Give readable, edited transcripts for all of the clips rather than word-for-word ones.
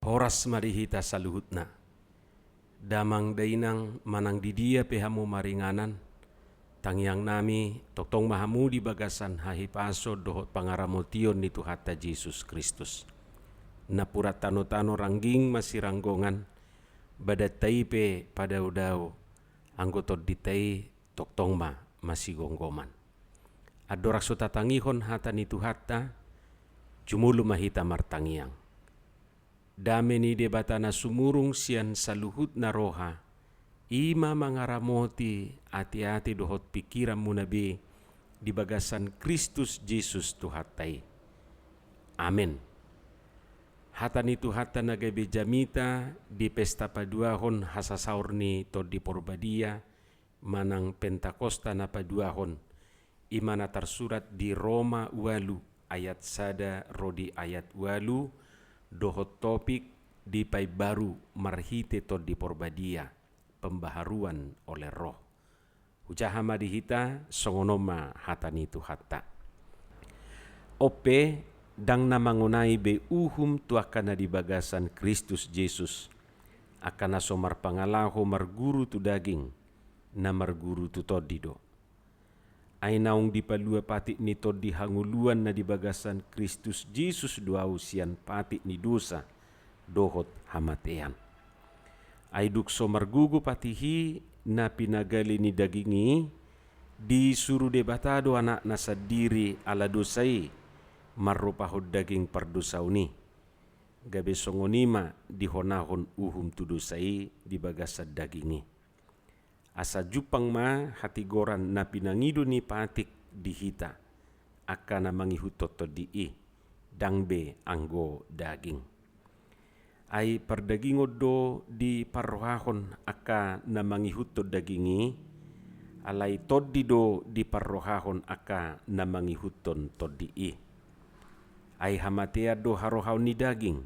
Horas marihita saluhutna. Damang dainang manang di dia pehamu maringanan. Tangyang nami toktong mahamu di bagasan hahipaso dohot pangaramotion ni Tuhata Yesus Kristus. Napurat tano-tano rangging masiranggongan. Badat taipe pada udao. Anggotot ditai toktong ma masigonggoman. Adorak so tatangihon hata ni Tuhata. Jumulu mahita martangiang. Dame ni debatana sumurung sian saluhut na roha, ima mangaramoti ati-ati dohot pikiran munabi di bagasan Kristus Jesus Tuhatai. Amin. Hata ni Tuhata nagabe jamita di pesta paduahon hasasaur ni todi porbadia manang Pentakosta na paduahon imana tersurat di Roma walu ayat sada rodi ayat walu dohot topik di pai baru marhite to di porbadia pembaharuan oleh roh. Hujahama dihita songonoma hatani Tuhata. Ope dang namangunai be uhum tuakana di bagasan Kristus Yesus akana somar pangalaho marguru tu daging na marguru tu todido. Ay naung di palua pati ni todi hanguluan na di bagasan Kristus Jesus duau sian pati ni dosa dohot hamatean. Ay dukso margugu patihi na pinagali ni dagingi disuruh debatado anak nasa diri ala dosai marupahod daging pardosauni. Gabe songonima dihonahon uhum tu dosai di bagasan dagingi. Asa jupang ma hati goran na pinangido ni patik dihita akana mangihutoto di dangbe anggo daging. Ay pardagingod do di parrohahon aka na mangihutot dagingi alay toddi do di parrohahon aka na mangihuton toddi. Ay hamatea do harohaw ni daging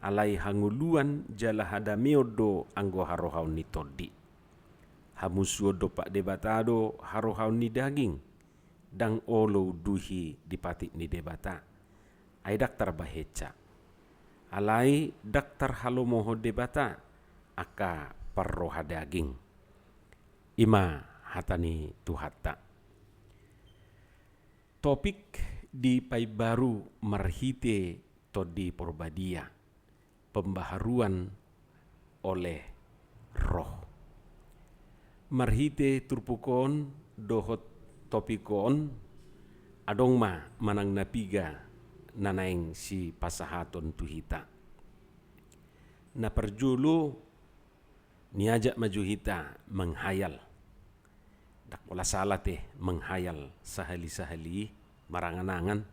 alay hanguluan jala hadameo do anggo harohaw ni toddi. Hamusuo do pak debatado harohaw ni daging dang olo duhi dipatik ni debata. Ay daktar baheca. Alai daktar halomoho debata aka parroha daging. Ima hatani Tuhata. Topik di pai baru marhite todi porbadia. Pembaharuan oleh roh. Marhite turpukon dohot topikon adong ma manang napiga nanaeng si pasahaton tuhita. Na perjulu niajak maju hita menghayal. Dak wala salah teh menghayal sahali-sahali maranganangan.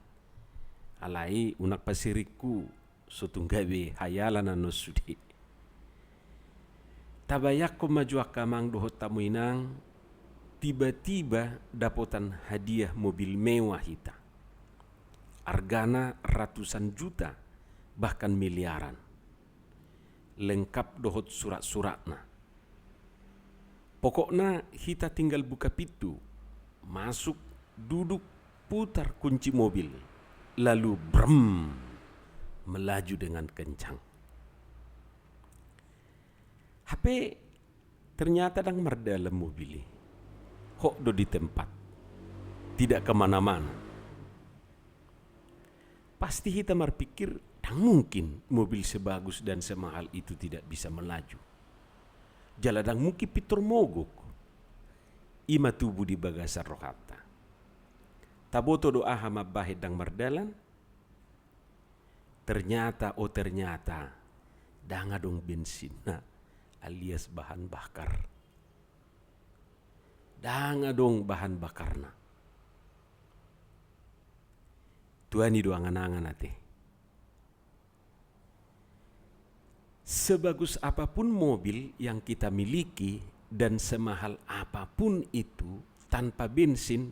Alai unak pasiriku sutunggabe hayalan anu sudi. Tabayak ko maju akamang dohot tamuinang tiba-tiba dapotan hadiah mobil mewah hita. Argana ratusan juta bahkan miliaran. Lengkap dohot surat-suratna. Pokoknya hita tinggal buka pintu, masuk, duduk, putar kunci mobil, lalu brem melaju dengan kencang. HP ternyata dang merdalam mobil. Hok do di tempat. Tidak kemana-mana. Pasti kita berpikir, dang mungkin mobil sebagus dan semahal itu tidak bisa melaju. Jaladang mungkin pitur mogok. Ima tubuh di bagasan rohata. Taboto doa hama bahid dang merdalan. Ternyata dang adong bensin. Alias bahan bakar. Danga dong bahan bakarna. Tuani do angan-angan ate. Sebagus apapun mobil yang kita miliki dan semahal apapun itu tanpa bensin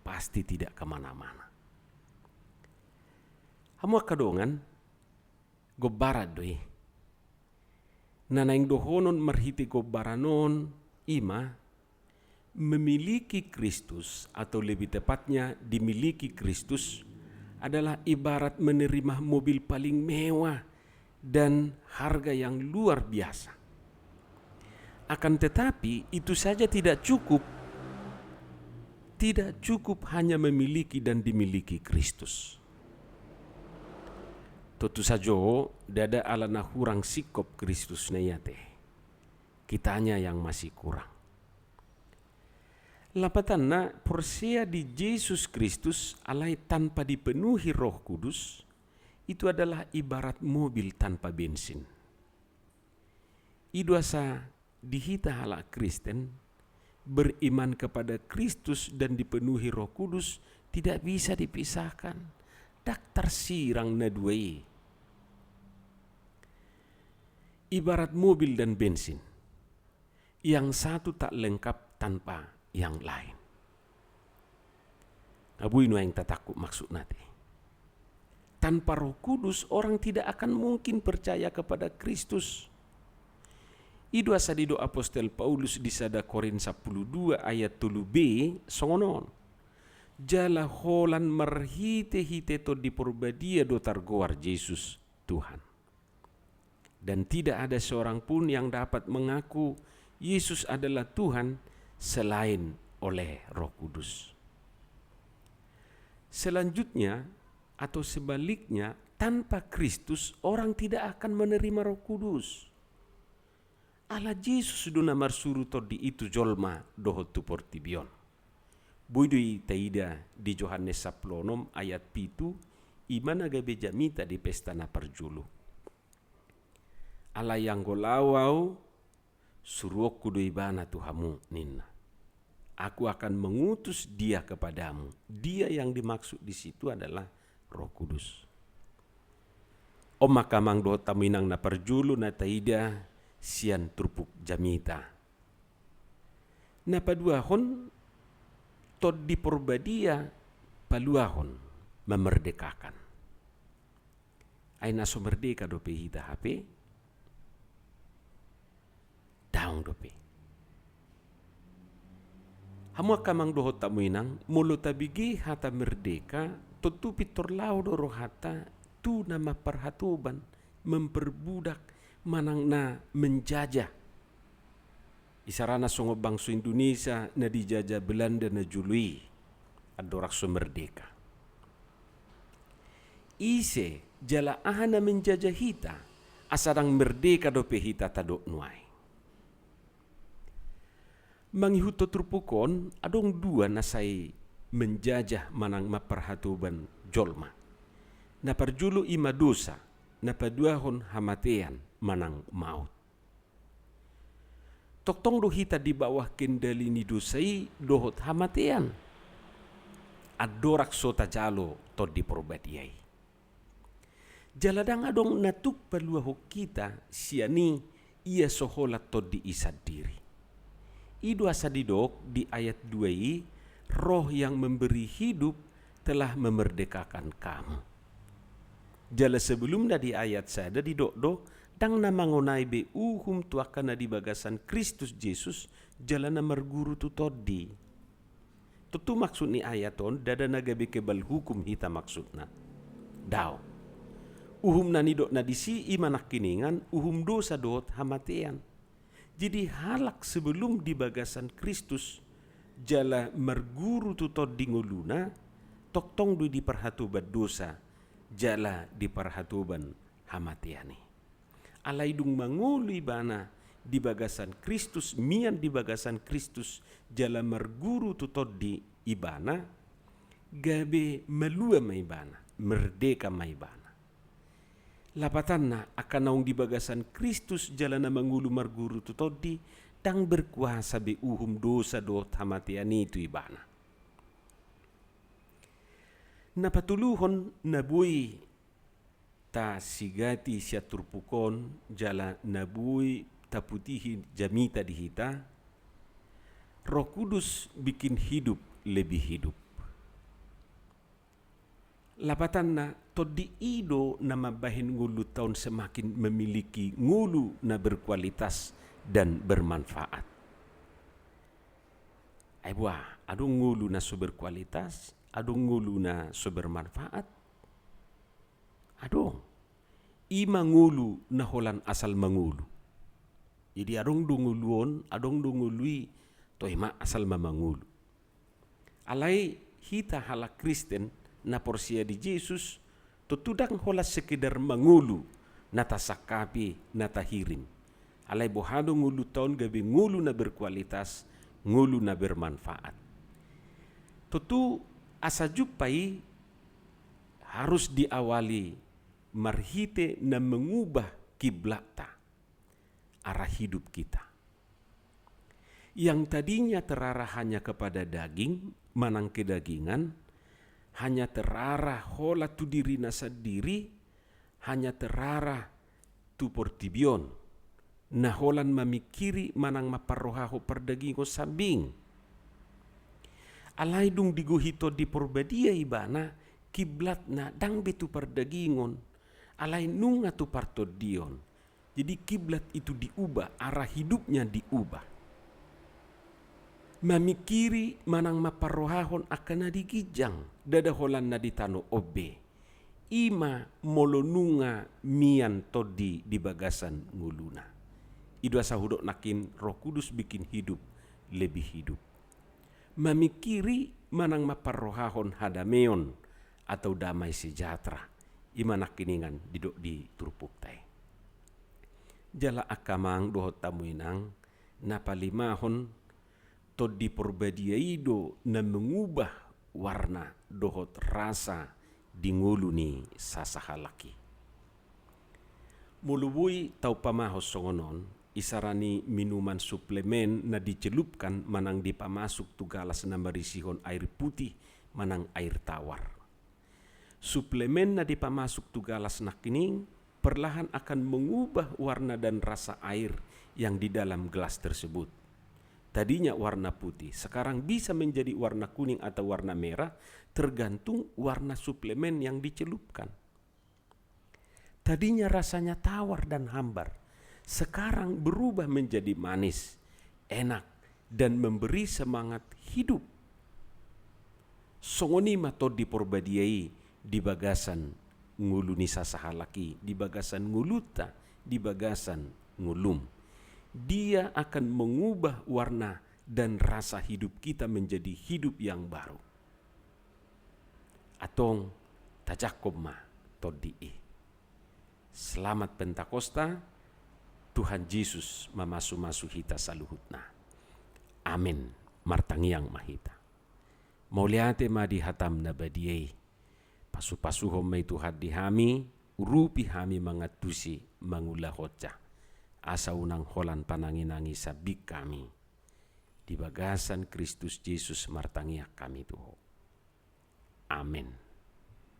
pasti tidak kemana-mana. Hamu kadongan gobarat doi. Nanaing dohonon marhiti ko baranon ima memiliki Kristus atau lebih tepatnya dimiliki Kristus adalah ibarat menerima mobil paling mewah dan harga yang luar biasa. Akan tetapi itu saja tidak cukup. Tidak cukup hanya memiliki dan dimiliki Kristus. Tentu saja dada alana hurang sikop Kristus na yate. Kitanya yang masih kurang. Lapatanna persea di Yesus Kristus alai tanpa dipenuhi Roh Kudus itu adalah ibarat mobil tanpa bensin. Iduasa dihita hala Kristen beriman kepada Kristus dan dipenuhi Roh Kudus tidak bisa dipisahkan. Daktar sirang na duai. Ibarat mobil dan bensin. Yang satu tak lengkap tanpa yang lain. Abuin yang tatakuk maksud nanti. Tanpa Roh Kudus orang tidak akan mungkin percaya kepada Kristus. Idu asadido Apostel Paulus di sada Korin 12 ayat 3b songonon. Jala holan marhite-hite to di porbadia do targoar Yesus Tuhan. Dan tidak ada seorang pun yang dapat mengaku Yesus adalah Tuhan selain oleh Roh Kudus. Selanjutnya atau sebaliknya, tanpa Kristus orang tidak akan menerima Roh Kudus. Ala Yesus duna marsuru to di itu jolma dohot tu portibion. Buidui taida di Yohanes 10 ayat 7 imana gabe jamita di pesta na parjulu. Ala yang golawau suruh kudu ibana Tuhamu ninna. Aku akan mengutus dia kepadamu. Dia yang dimaksud di situ adalah Roh Kudus. O makamang do taminang na parjulu na taida sian trupuk jamita. Na paduahon tod di porbadia paluahon memerdekakan. Ay naso merdeka dope hita hape. Daung dope. Hamu kamang dohot tamuinang mulo tabigi hata merdeka tutupi torlau doro hata tu nama perhatuban memperbudak manang na menjajah. Isarana songo bangsa Indonesia na dijajah Belanda na Jului adorak so merdeka. Ise jala ahana menjajah hita asarang merdeka dope hita tadok nuai. Manghihuto trupukon adong dua nasai menjajah manang maperhatuban jolma. Naparjulu ima dosa, napaduahon hamatean manang maut. Toktong do hita di bawah kendali ni dosai dohot hamatean. Adorak sota jalo to di perbadiai. Jaladang adong natuk paluahok kita siani ia soholat to di isad diri. Idu asadidok di ayat 2 roh yang memberi hidup telah memerdekakan kamu. Jala sebelumnya di ayat sada di dok dang namangonai be uhum tuakana di bagasan Kristus Yesus jalana marguru tu todi. Tutu maksud ni ayaton dada nagabe kebal hukum hita maksudna. Daw. Uhum na nidok na disi imanak kiningan uhum dosa dot hamatean. Jadi halak sebelum di bagasan Kristus jala marguru tu todi nguluna toktong du di perhatuban dosa jala di perhatuban hamateani. Alaidung manguli bana di bagasan Kristus mian di bagasan Kristus jala marguru tu todi ibana gabe melua maibana merdeka maibana. Lapatanna akan naung di bagasan Kristus jalana mangulu marguru tu todi tang berkuasa be uhum dosa dot hamatiani itu ibana. Napatuluhon nabui ta sigati sia turpukon jala nabui taputihi jamita di hita. Roh Kudus bikin hidup lebih hidup. Lapatanna todi ido nama bahin ngulu tahun semakin memiliki ngulu na berkualitas dan bermanfaat. Ay buah, adong ngulu na so berkualitas, adong ngulu na so bermanfaat. Adong. ima ngulu na holan asal mangulu. Jadi adong dunguluon, adong dungului to ima asal mamangulu. Alai hita hala Kristen na porsia di Yesus to tudang hola sekedar mangulu nata sakapi nata hirim. Alai bohado ngulu taon gabi ngulu na berkualitas, ngulu na bermanfaat. Tutu asa jupai harus diawali marhite na mengubah kiblata, arah hidup kita. Yang tadinya terarah hanya kepada daging, manang kedagingan, hanya terarah hola tu diri nasa diri, hanya terarah tu portibion, na holan mamikiri manang maparohaho perdagingo sabing. Alai dung diguhito di porbadia ibana, kiblat na dang betu perdagingon, alai nunga tu partodion. Jadi kiblat itu diubah, arah hidupnya diubah. Mamikiri manang maparohahon akan na digijang, dadaholan na ditano obe. Ima molonunga mian todi di bagasan nguluna. Idu asa hudok nakin Roh Kudus bikin hidup lebih hidup. Mamikiri manang maparohahon hadameon atau damai sejahtera. Ima nakiningan didok di turupuk tay. Jala akamang dohot tamuinang napalimahon todi porbadiaido na mengubah warna dohot rasa di nguluni sasahalaki. Mulubui tau pamahos songonon, isarani minuman suplemen na dicelupkan manang dipamasuk tu galas na marisihon air putih manang air tawar. Suplemen na dipamasuk tu galas na kining perlahan akan mengubah warna dan rasa air yang di dalam gelas tersebut. Tadinya warna putih, sekarang bisa menjadi warna kuning atau warna merah tergantung warna suplemen yang dicelupkan. Tadinya rasanya tawar dan hambar, sekarang berubah menjadi manis, enak, dan memberi semangat hidup. Songoni mato di porbadiai di bagasan nguluni sasahalaki, di bagasan nguluta, di bagasan ngulum. Dia akan mengubah warna dan rasa hidup kita menjadi hidup yang baru. Atong tajakoma todi'i. Selamat Pentakosta, Tuhan Yesus mamasu-masu hita saluhutna. Amin. Martangiang mahita. Mauliate madi hatam na badiai. Pasu-pasuhom may Tuhan dihami, urupi hami mangatusi mangula hoca. Asa unang holan pananginangi sabik kami. Di bagasan Kristus Yesus martangiak kami Tuhan. Amin.